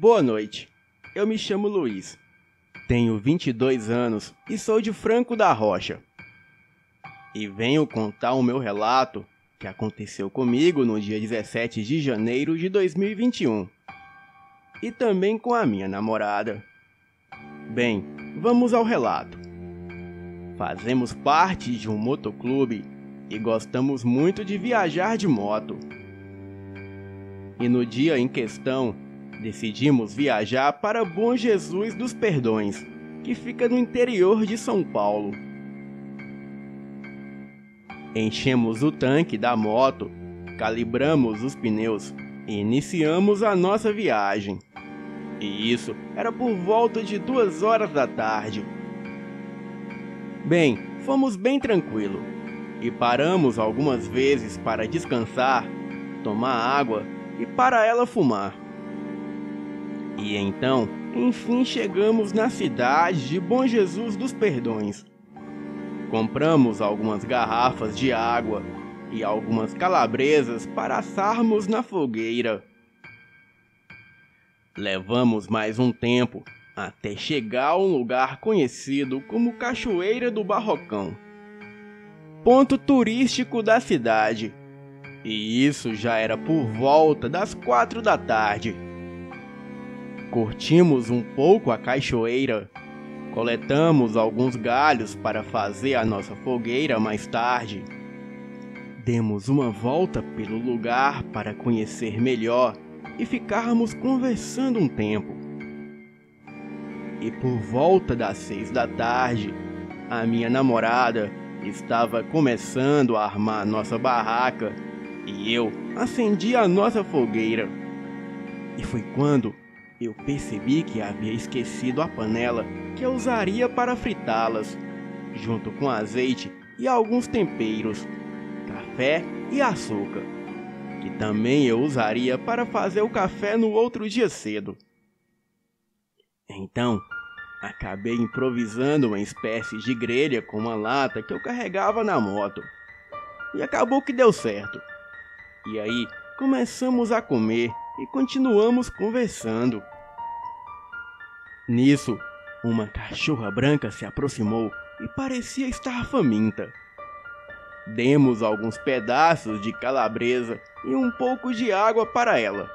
Boa noite, eu me chamo Luiz, tenho 22 anos e sou de Franco da Rocha. E venho contar o meu relato que aconteceu comigo no dia 17 de janeiro de 2021 e também com a minha namorada. Bem, vamos ao relato. Fazemos parte de um motoclube e gostamos muito de viajar de moto. E no dia em questão, decidimos viajar para Bom Jesus dos Perdões, que fica no interior de São Paulo. Enchemos o tanque da moto, calibramos os pneus e iniciamos a nossa viagem. E isso era por volta de 2 horas da tarde. Bem, fomos bem tranquilo e paramos algumas vezes para descansar, tomar água e para ela fumar. E então, enfim, chegamos na cidade de Bom Jesus dos Perdões. Compramos algumas garrafas de água e algumas calabresas para assarmos na fogueira. Levamos mais um tempo até chegar a um lugar conhecido como Cachoeira do Barrocão, ponto turístico da cidade. E isso já era por volta das 4 da tarde. Curtimos um pouco a cachoeira, coletamos alguns galhos para fazer a nossa fogueira mais tarde. Demos uma volta pelo lugar para conhecer melhor e ficarmos conversando um tempo. E por volta das 6 da tarde, a minha namorada estava começando a armar nossa barraca e eu acendi a nossa fogueira. E foi quando eu percebi que havia esquecido a panela que eu usaria para fritá-las, junto com azeite e alguns temperos, café e açúcar, que também eu usaria para fazer o café no outro dia cedo. Então, acabei improvisando uma espécie de grelha com uma lata que eu carregava na moto. E acabou que deu certo. E aí, começamos a comer e continuamos conversando. Nisso, uma cachorra branca se aproximou e parecia estar faminta. Demos alguns pedaços de calabresa e um pouco de água para ela.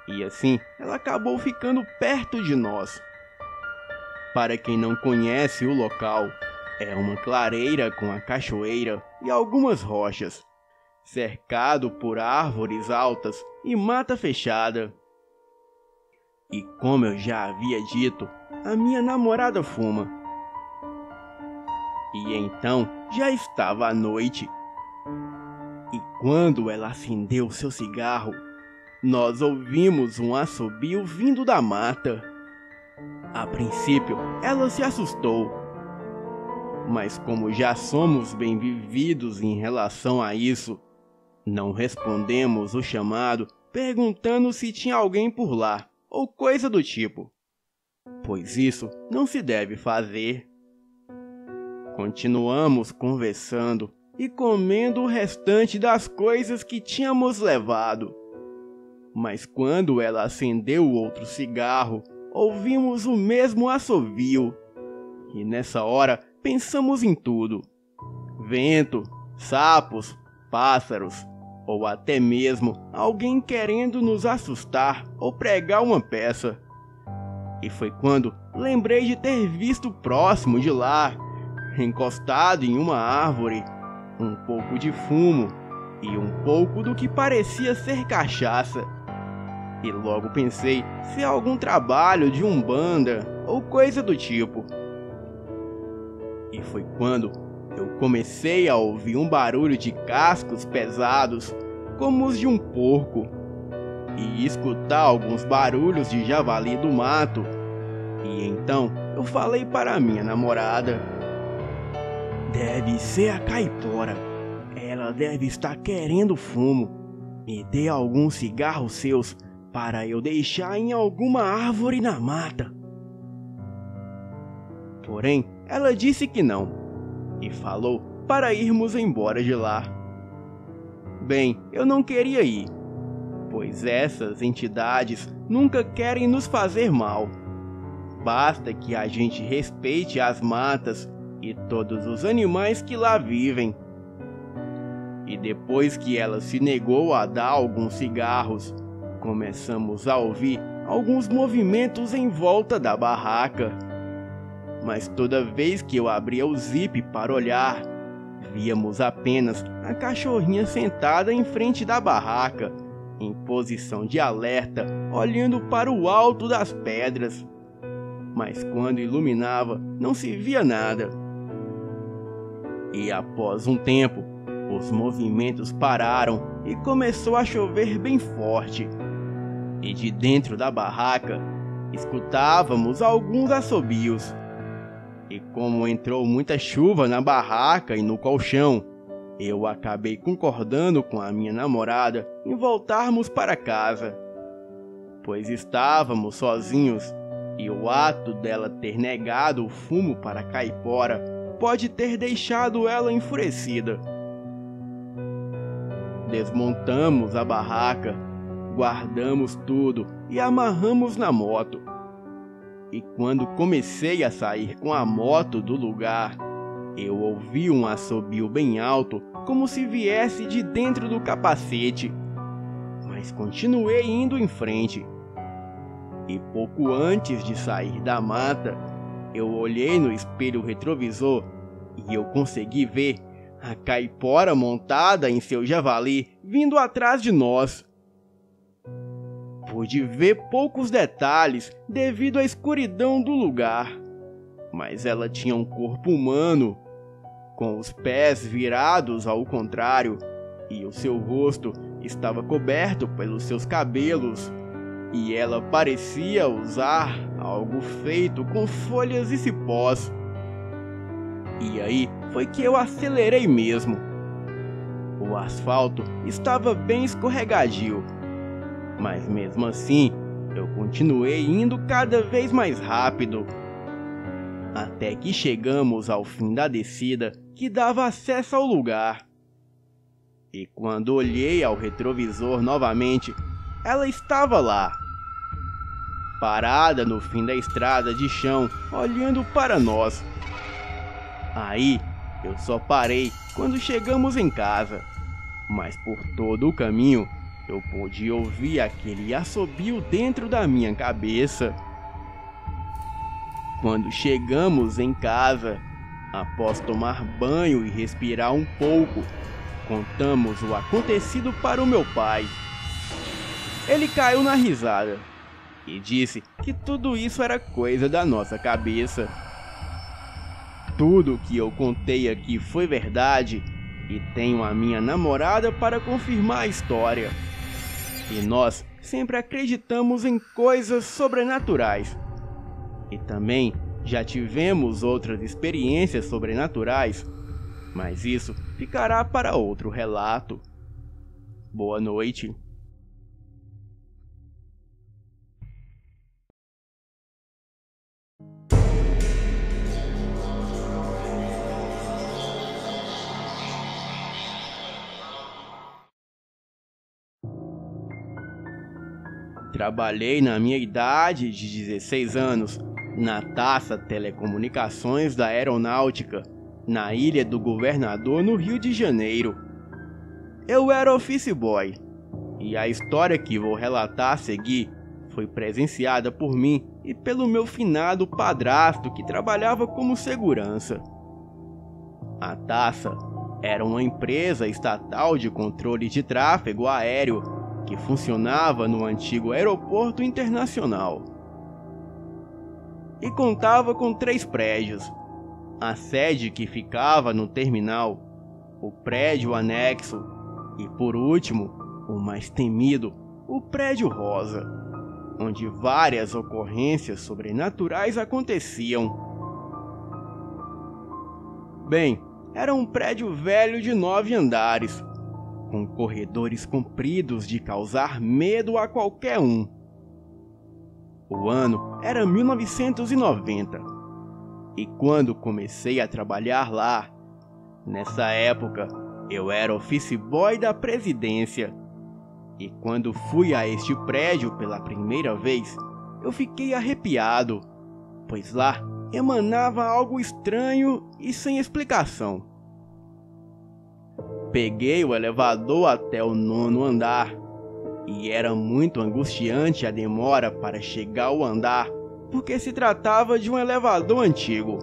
E assim, ela acabou ficando perto de nós. Para quem não conhece o local, é uma clareira com a cachoeira e algumas rochas, cercado por árvores altas e mata fechada. E como eu já havia dito, a minha namorada fuma. E então já estava à noite. E quando ela acendeu seu cigarro, nós ouvimos um assobio vindo da mata. A princípio, ela se assustou. Mas como já somos bem vividos em relação a isso, não respondemos o chamado perguntando se tinha alguém por lá, ou coisa do tipo, pois isso não se deve fazer. Continuamos conversando e comendo o restante das coisas que tínhamos levado. Mas quando ela acendeu o outro cigarro, ouvimos o mesmo assovio. E nessa hora pensamos em tudo: vento, sapos, pássaros, ou até mesmo alguém querendo nos assustar ou pregar uma peça. E foi quando lembrei de ter visto próximo de lá, encostado em uma árvore, um pouco de fumo e um pouco do que parecia ser cachaça. E logo pensei se é algum trabalho de umbanda ou coisa do tipo. E foi quando eu comecei a ouvir um barulho de cascos pesados, como os de um porco, e escutar alguns barulhos de javali do mato. E então eu falei para a minha namorada: deve ser a caipora, ela deve estar querendo fumo. Me dê alguns cigarros seus para eu deixar em alguma árvore na mata. Porém, ela disse que não e falou para irmos embora de lá. Bem, eu não queria ir, pois essas entidades nunca querem nos fazer mal. Basta que a gente respeite as matas e todos os animais que lá vivem. E depois que ela se negou a dar alguns cigarros, começamos a ouvir alguns movimentos em volta da barraca. Mas toda vez que eu abria o zip para olhar, víamos apenas a cachorrinha sentada em frente da barraca, em posição de alerta, olhando para o alto das pedras. Mas quando iluminava, não se via nada. E após um tempo, os movimentos pararam e começou a chover bem forte. E de dentro da barraca, escutávamos alguns assobios. E como entrou muita chuva na barraca e no colchão, eu acabei concordando com a minha namorada em voltarmos para casa, pois estávamos sozinhos e o ato dela ter negado o fumo para a caipora pode ter deixado ela enfurecida. Desmontamos a barraca, guardamos tudo e amarramos na moto. E quando comecei a sair com a moto do lugar, eu ouvi um assobio bem alto, como se viesse de dentro do capacete. Mas continuei indo em frente. E pouco antes de sair da mata, eu olhei no espelho retrovisor e eu consegui ver a caipora montada em seu javali vindo atrás de nós. Pude ver poucos detalhes devido à escuridão do lugar, mas ela tinha um corpo humano, com os pés virados ao contrário, e o seu rosto estava coberto pelos seus cabelos, e ela parecia usar algo feito com folhas e cipós. E aí foi que eu acelerei mesmo. O asfalto estava bem escorregadio, mas mesmo assim, eu continuei indo cada vez mais rápido, até que chegamos ao fim da descida que dava acesso ao lugar. E quando olhei ao retrovisor novamente, ela estava lá, parada no fim da estrada de chão, olhando para nós. Aí, eu só parei quando chegamos em casa, mas por todo o caminho, eu pude ouvir aquele assobio dentro da minha cabeça. Quando chegamos em casa, após tomar banho e respirar um pouco, contamos o acontecido para o meu pai. Ele caiu na risada e disse que tudo isso era coisa da nossa cabeça. Tudo que eu contei aqui foi verdade e tenho a minha namorada para confirmar a história. E nós sempre acreditamos em coisas sobrenaturais. E também já tivemos outras experiências sobrenaturais, mas isso ficará para outro relato. Boa noite. Trabalhei na minha idade de 16 anos na TASA Telecomunicações da Aeronáutica, na Ilha do Governador, no Rio de Janeiro. Eu era office boy, e a história que vou relatar a seguir foi presenciada por mim e pelo meu finado padrasto que trabalhava como segurança. A TASA era uma empresa estatal de controle de tráfego aéreo que funcionava no antigo Aeroporto Internacional. E contava com 3 prédios: a sede que ficava no terminal, o prédio anexo e, por último, o mais temido, o prédio rosa, onde várias ocorrências sobrenaturais aconteciam. Bem, era um prédio velho de 9 andares, com corredores compridos de causar medo a qualquer um. O ano era 1990, e quando comecei a trabalhar lá, nessa época eu era office boy da presidência, E quando fui a este prédio pela primeira vez, eu fiquei arrepiado, pois lá emanava algo estranho e sem explicação. Peguei o elevador até o 9º andar, e era muito angustiante a demora para chegar ao andar, porque se tratava de um elevador antigo.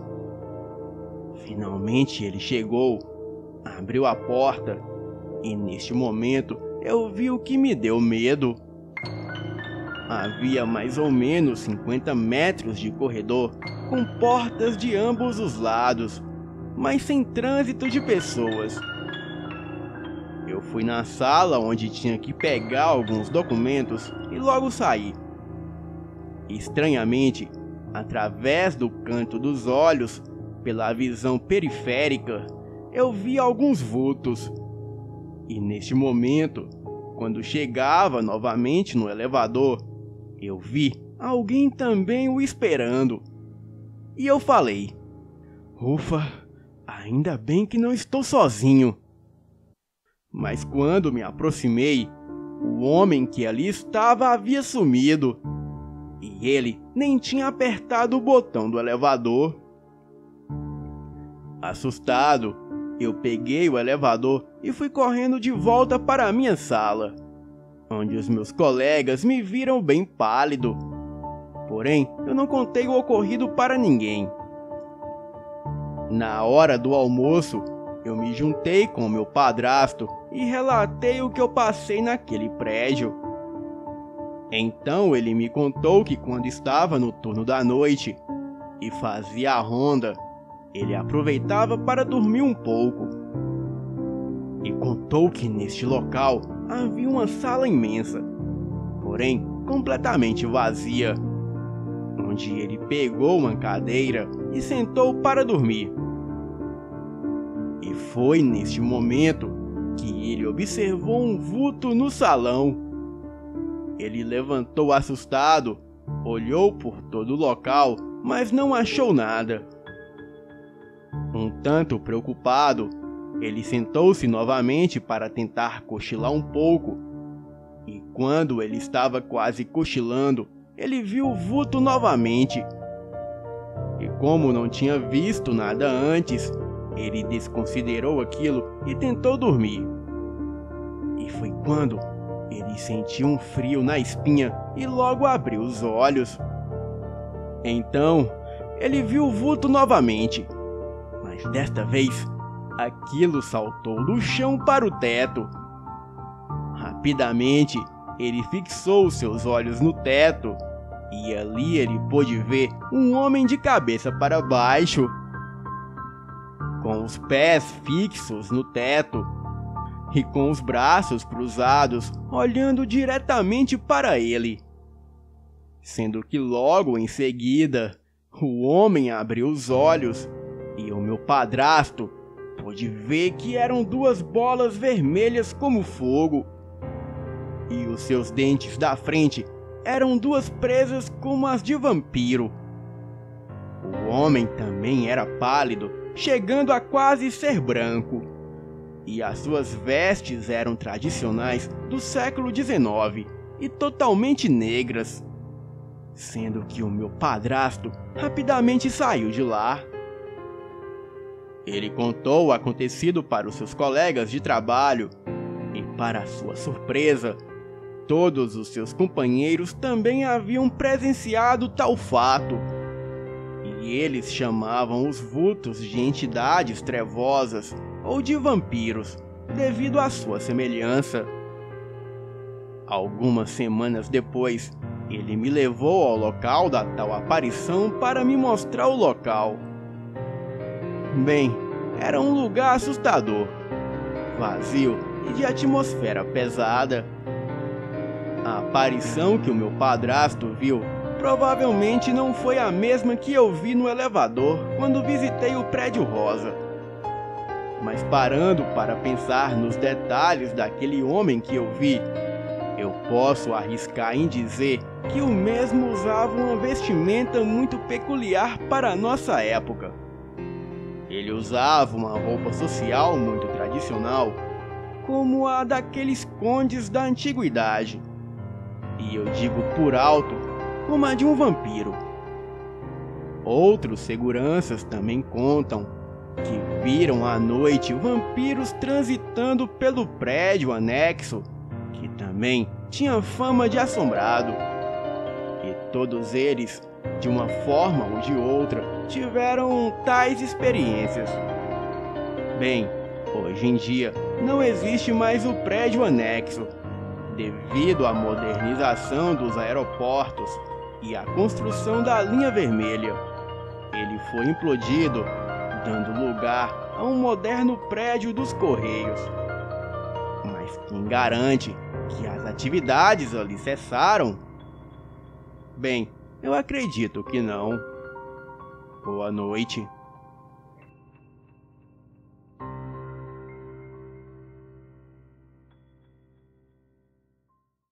Finalmente ele chegou, abriu a porta, e neste momento eu vi o que me deu medo. Havia mais ou menos 50 metros de corredor, com portas de ambos os lados, mas sem trânsito de pessoas. Eu fui na sala onde tinha que pegar alguns documentos e logo saí. Estranhamente, através do canto dos olhos, pela visão periférica, eu vi alguns vultos. E neste momento, quando chegava novamente no elevador, eu vi alguém também o esperando. E eu falei: "Ufa, ainda bem que não estou sozinho." Mas quando me aproximei, o homem que ali estava havia sumido. E ele nem tinha apertado o botão do elevador. Assustado, eu peguei o elevador e fui correndo de volta para a minha sala, onde os meus colegas me viram bem pálido. Porém, eu não contei o ocorrido para ninguém. Na hora do almoço, eu me juntei com meu padrasto e relatei o que eu passei naquele prédio. Então ele me contou que quando estava no turno da noite e fazia a ronda, ele aproveitava para dormir um pouco. E contou que neste local havia uma sala imensa, porém completamente vazia, onde ele pegou uma cadeira e sentou para dormir. E foi neste momento que ele observou um vulto no salão. Ele levantou assustado, olhou por todo o local, mas não achou nada. Um tanto preocupado, ele sentou-se novamente para tentar cochilar um pouco. E quando ele estava quase cochilando, ele viu o vulto novamente. E como não tinha visto nada antes, ele desconsiderou aquilo e tentou dormir. E foi quando ele sentiu um frio na espinha e logo abriu os olhos. Então, ele viu o vulto novamente, mas desta vez, aquilo saltou do chão para o teto. Rapidamente, ele fixou seus olhos no teto, e ali ele pôde ver um homem de cabeça para baixo, com os pés fixos no teto e com os braços cruzados, olhando diretamente para ele. Sendo que logo em seguida, o homem abriu os olhos e o meu padrasto pôde ver que eram duas bolas vermelhas como fogo, e os seus dentes da frente eram duas presas como as de vampiro. O homem também era pálido, chegando a quase ser branco, e as suas vestes eram tradicionais do século XIX e totalmente negras, sendo que o meu padrasto rapidamente saiu de lá. Ele contou o acontecido para os seus colegas de trabalho e, para sua surpresa, todos os seus companheiros também haviam presenciado tal fato, e eles chamavam os vultos de entidades trevosas ou de vampiros, devido à sua semelhança. Algumas semanas depois, ele me levou ao local da tal aparição para me mostrar o local. Bem, era um lugar assustador, vazio e de atmosfera pesada. A aparição que o meu padrasto viu provavelmente não foi a mesma que eu vi no elevador quando visitei o prédio rosa. Mas parando para pensar nos detalhes daquele homem que eu vi, eu posso arriscar em dizer que o mesmo usava uma vestimenta muito peculiar para a nossa época. Ele usava uma roupa social muito tradicional, como a daqueles condes da antiguidade. E eu digo por alto, como a de um vampiro. Outros seguranças também contam que viram à noite vampiros transitando pelo prédio anexo, que também tinha fama de assombrado. E todos eles, de uma forma ou de outra, tiveram tais experiências. Bem, hoje em dia não existe mais o prédio anexo, devido à modernização dos aeroportos e à construção da linha vermelha. Ele foi implodido, dando lugar a um moderno prédio dos Correios. Mas quem garante que as atividades ali cessaram? Bem, eu acredito que não. Boa noite.